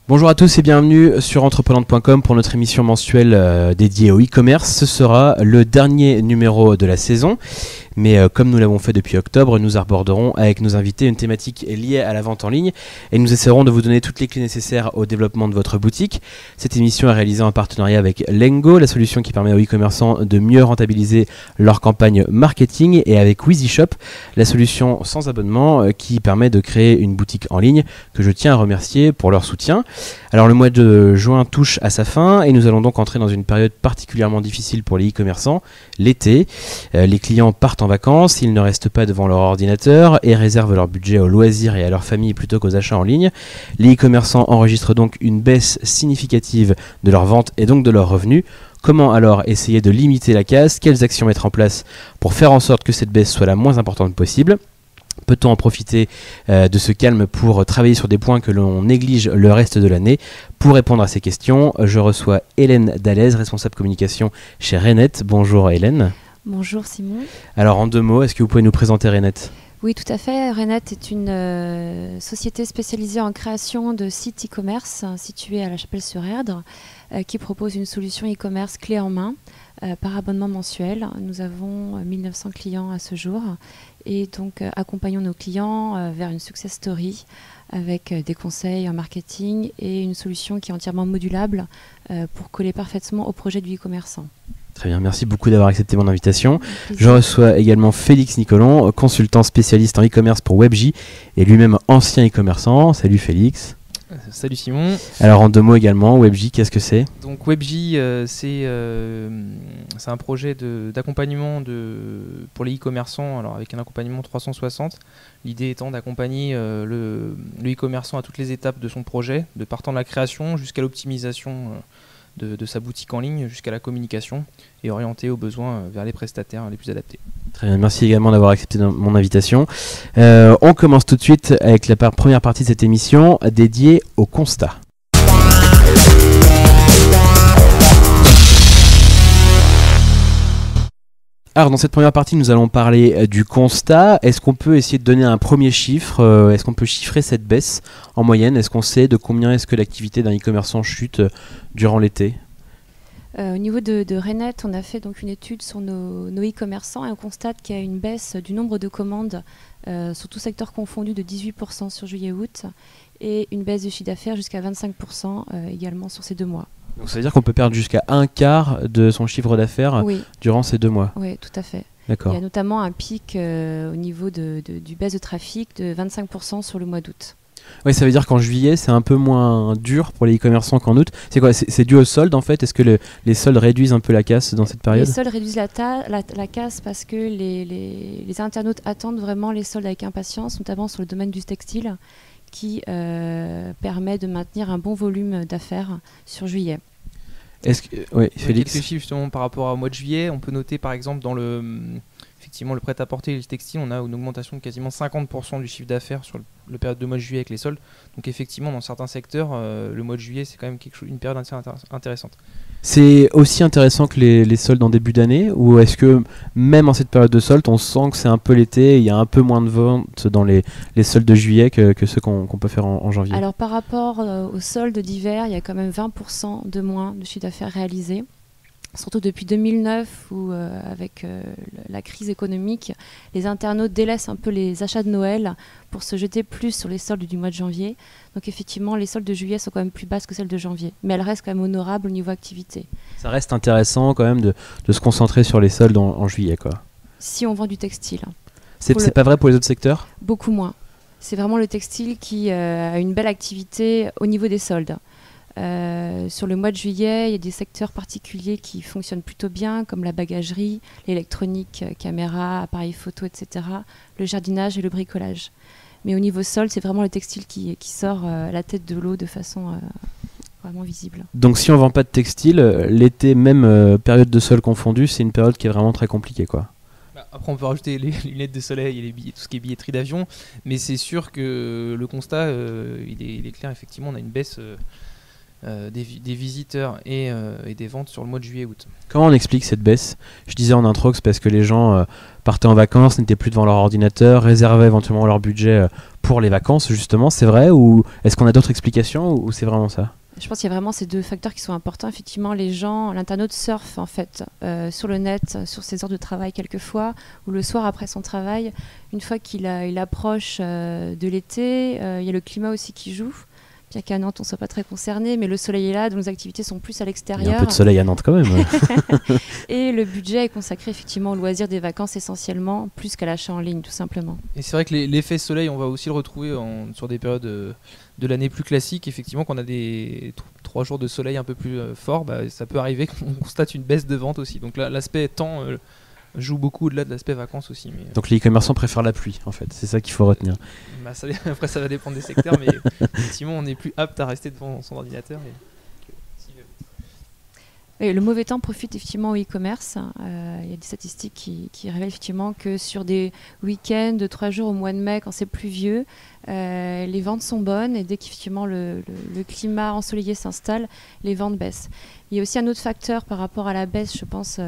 Bonjour à tous et bienvenue sur entreprenante.com pour notre émission mensuelle dédiée au e-commerce. Ce sera le dernier numéro de la saison, mais comme nous l'avons fait depuis octobre, nous aborderons avec nos invités une thématique liée à la vente en ligne et nous essaierons de vous donner toutes les clés nécessaires au développement de votre boutique. Cette émission est réalisée en partenariat avec Lengo, la solution qui permet aux e-commerçants de mieux rentabiliser leur campagne marketing, et avec WheezyShop, la solution sans abonnement qui permet de créer une boutique en ligne, que je tiens à remercier pour leur soutien. Alors le mois de juin touche à sa fin et nous allons donc entrer dans une période particulièrement difficile pour les e-commerçants, l'été. Les clients partent en vacances, ils ne restent pas devant leur ordinateur et réservent leur budget aux loisirs et à leur famille plutôt qu'aux achats en ligne. Les e-commerçants enregistrent donc une baisse significative de leurs ventes et donc de leurs revenus. Comment alors essayer de limiter la casse? Quelles actions mettre en place pour faire en sorte que cette baisse soit la moins importante possible? Peut-on en profiter de ce calme pour travailler sur des points que l'on néglige le reste de l'année? Pour répondre à ces questions, je reçois Hélène Dallez, responsable communication chez Rennet. Bonjour Hélène. Bonjour Simon. Alors en deux mots, est-ce que vous pouvez nous présenter Rennet? Oui, tout à fait. Rennet est une société spécialisée en création de sites e-commerce située à La Chapelle-sur-Erdre qui propose une solution e-commerce clé en main par abonnement mensuel. Nous avons 1900 clients à ce jour et donc accompagnons nos clients vers une success story avec des conseils en marketing et une solution qui est entièrement modulable pour coller parfaitement au projet du e-commerçant. Très bien, merci beaucoup d'avoir accepté mon invitation. Je reçois également Félix Nicolon, consultant spécialiste en e-commerce pour WebJ et lui-même ancien e-commerçant. Salut Félix. Salut Simon. Alors en deux mots également, WebJ, qu'est-ce que c'est? Donc WebJ, c'est un projet d'accompagnement pour les e-commerçants, alors avec un accompagnement 360. L'idée étant d'accompagner le e-commerçant à toutes les étapes de son projet, de partant de la création jusqu'à l'optimisation de sa boutique en ligne, jusqu'à la communication, et orienter aux besoins vers les prestataires les plus adaptés. Très bien, merci également d'avoir accepté mon invitation. On commence tout de suite avec la première partie de cette émission dédiée au constat. Alors dans cette première partie, nous allons parler du constat. Est-ce qu'on peut essayer de donner un premier chiffre? Est-ce qu'on peut chiffrer cette baisse en moyenne? Est-ce qu'on sait de combien est-ce que l'activité d'un e-commerçant chute durant l'été? Au niveau de Rennet, on a fait donc une étude sur nos e-commerçants et on constate qu'il y a une baisse du nombre de commandes sur tout secteur confondu de 18% sur juillet-août et une baisse du chiffre d'affaires jusqu'à 25% également sur ces 2 mois. Donc ça veut dire qu'on peut perdre jusqu'à un quart de son chiffre d'affaires durant ces 2 mois? Oui, tout à fait. D'accord. Il y a notamment un pic au niveau du baisse de trafic de 25% sur le mois d'août. Oui, ça veut dire qu'en juillet, c'est un peu moins dur pour les e-commerçants qu'en août. C'est quoi? C'est dû aux soldes en fait? Est-ce que les soldes réduisent un peu la casse dans cette période? Les soldes réduisent la casse parce que les internautes attendent vraiment les soldes avec impatience, notamment sur le domaine du textile, qui permet de maintenir un bon volume d'affaires sur juillet. Oui, Félix. Quelques chiffres justement par rapport au mois de juillet. On peut noter par exemple dans effectivement le prêt-à-porter et le textile, on a une augmentation de quasiment 50% du chiffre d'affaires sur le période de mois de juillet avec les soldes. Donc effectivement dans certains secteurs, le mois de juillet c'est quand même une période intéressante. C'est aussi intéressant que les soldes en début d'année, ou est-ce que même en cette période de soldes, on sent que c'est un peu l'été, il y a un peu moins de ventes dans les soldes de juillet que ceux qu'on peut faire en janvier? Alors par rapport aux soldes d'hiver, il y a quand même 20% de moins de chiffre d'affaires réalisé. Surtout depuis 2009 où avec la crise économique, les internautes délaissent un peu les achats de Noël pour se jeter plus sur les soldes du mois de janvier. Donc effectivement, les soldes de juillet sont quand même plus basses que celles de janvier. Mais elles restent quand même honorables au niveau activité. Ça reste intéressant quand même de se concentrer sur les soldes en juillet, quoi. Si on vend du textile. C'est pas vrai pour les autres secteurs? Beaucoup moins. C'est vraiment le textile qui a une belle activité au niveau des soldes. Sur le mois de juillet, il y a des secteurs particuliers qui fonctionnent plutôt bien, comme la bagagerie, l'électronique, caméra, appareils photo, etc., le jardinage et le bricolage. Mais au niveau solde, c'est vraiment le textile qui sort la tête de l'eau de façon vraiment visible. Donc si on ne vend pas de textile, l'été, même période de solde confondue, c'est une période qui est vraiment très compliquée, quoi. Après, on peut rajouter les lunettes de soleil et tout ce qui est billetterie d'avion, mais c'est sûr que le constat, il est clair, effectivement, on a une baisse des visiteurs et des ventes sur le mois de juillet-août. Comment on explique cette baisse? Je disais en intro que c'est parce que les gens partaient en vacances, n'étaient plus devant leur ordinateur, réservaient éventuellement leur budget pour les vacances, justement. C'est vrai, ou est-ce qu'on a d'autres explications, ou c'est vraiment ça? Je pense qu'il y a vraiment ces deux facteurs qui sont importants. Effectivement, les gens, l'internaute surfe en fait sur le net, sur ses heures de travail quelquefois, ou le soir après son travail. Une fois qu'il approche de l'été, il y a le climat aussi qui joue. Bien qu'à Nantes on ne soit pas très concerné, mais le soleil est là, donc nos activités sont plus à l'extérieur. Il y a un peu de soleil à Nantes quand même. Et le budget est consacré effectivement au loisir des vacances essentiellement, plus qu'à l'achat en ligne tout simplement. Et c'est vrai que l'effet soleil, on va aussi le retrouver sur des périodes de l'année plus classiques. Effectivement, quand on a des 3 jours de soleil un peu plus forts, ça peut arriver qu'on constate une baisse de vente aussi. Donc là, l'aspect temps joue beaucoup au-delà de l'aspect vacances aussi. Mais, donc les e-commerçants préfèrent la pluie en fait, c'est ça qu'il faut retenir. Après ça va dépendre des secteurs, mais effectivement on est plus apte à rester devant son ordinateur. Et le mauvais temps profite effectivement au e-commerce. Il y a des statistiques qui révèlent effectivement que sur des week-ends de 3 jours au mois de mai, quand c'est pluvieux, les ventes sont bonnes et dès qu'effectivement le climat ensoleillé s'installe, les ventes baissent. Il y a aussi un autre facteur par rapport à la baisse, je pense,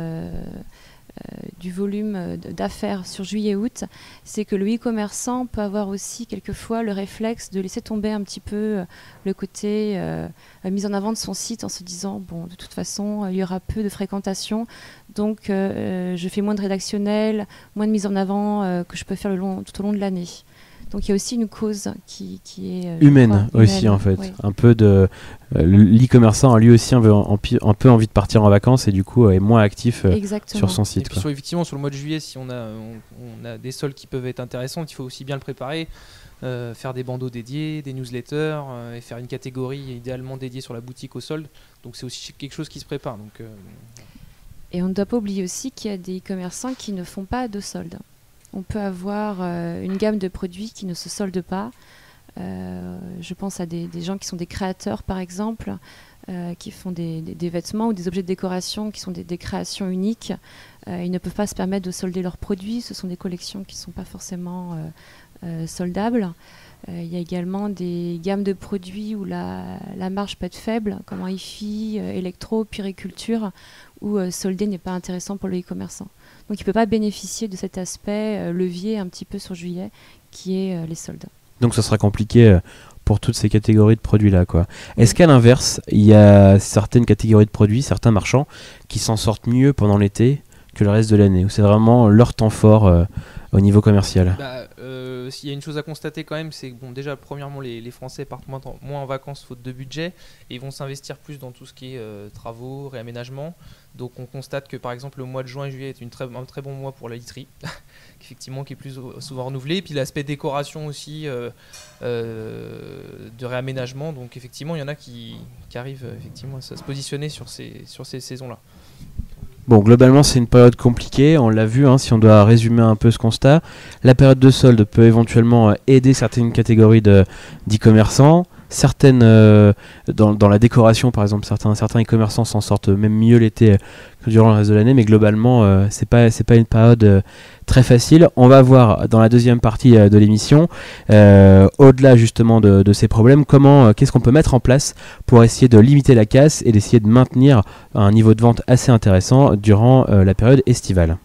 du volume d'affaires sur juillet-août, c'est que le e-commerçant peut avoir aussi quelquefois le réflexe de laisser tomber un petit peu le côté mise en avant de son site en se disant bon, de toute façon il y aura peu de fréquentation, donc je fais moins de rédactionnel, moins de mise en avant que je peux faire tout au long de l'année. Donc il y a aussi une cause qui est humaine aussi en fait. Oui. Un peu de l'e-commerçant a lui aussi un peu envie de partir en vacances et du coup est moins actif sur son site. Et puis effectivement sur le mois de juillet, si on a des soldes qui peuvent être intéressantes, il faut aussi bien le préparer, faire des bandeaux dédiés, des newsletters et faire une catégorie idéalement dédiée sur la boutique aux soldes. Donc c'est aussi quelque chose qui se prépare. Donc, Et on ne doit pas oublier aussi qu'il y a des e-commerçants qui ne font pas de soldes. On peut avoir une gamme de produits qui ne se soldent pas. Je pense à des gens qui sont des créateurs, par exemple, qui font des vêtements ou des objets de décoration qui sont des créations uniques. Ils ne peuvent pas se permettre de solder leurs produits. Ce sont des collections qui ne sont pas forcément soldables. Il y a également des gammes de produits où la marge peut être faible, comme un hi-fi, électro, puriculture, où solder n'est pas intéressant pour le e-commerçant. Donc il ne peut pas bénéficier de cet aspect levier un petit peu sur juillet, qui est les soldes. Donc ça sera compliqué pour toutes ces catégories de produits-là, quoi. Est-ce qu'à l'inverse, il y a certaines catégories de produits, certains marchands, qui s'en sortent mieux pendant l'été que le reste de l'année, où c'est vraiment leur temps fort au niveau commercial? S'il y a une chose à constater quand même, c'est que bon, déjà premièrement les Français partent moins en vacances faute de budget et ils vont s'investir plus dans tout ce qui est travaux, réaménagement. Donc on constate que par exemple le mois de juin et juillet est un très bon mois pour la literie, effectivement qui est plus souvent renouvelé. Et puis l'aspect décoration aussi de réaménagement. Donc effectivement il y en a qui arrivent effectivement à se positionner sur ces saisons-là. Bon, globalement, c'est une période compliquée, on l'a vu, si on doit résumer un peu ce constat. La période de solde peut éventuellement aider certaines catégories d'e-commerçants. Certaines, dans la décoration, par exemple, certains e-commerçants s'en sortent même mieux l'été que durant le reste de l'année, mais globalement, c'est pas une période très facile. On va voir dans la deuxième partie de l'émission, au-delà justement de ces problèmes, qu'est-ce qu'on peut mettre en place pour essayer de limiter la casse et d'essayer de maintenir un niveau de vente assez intéressant durant la période estivale.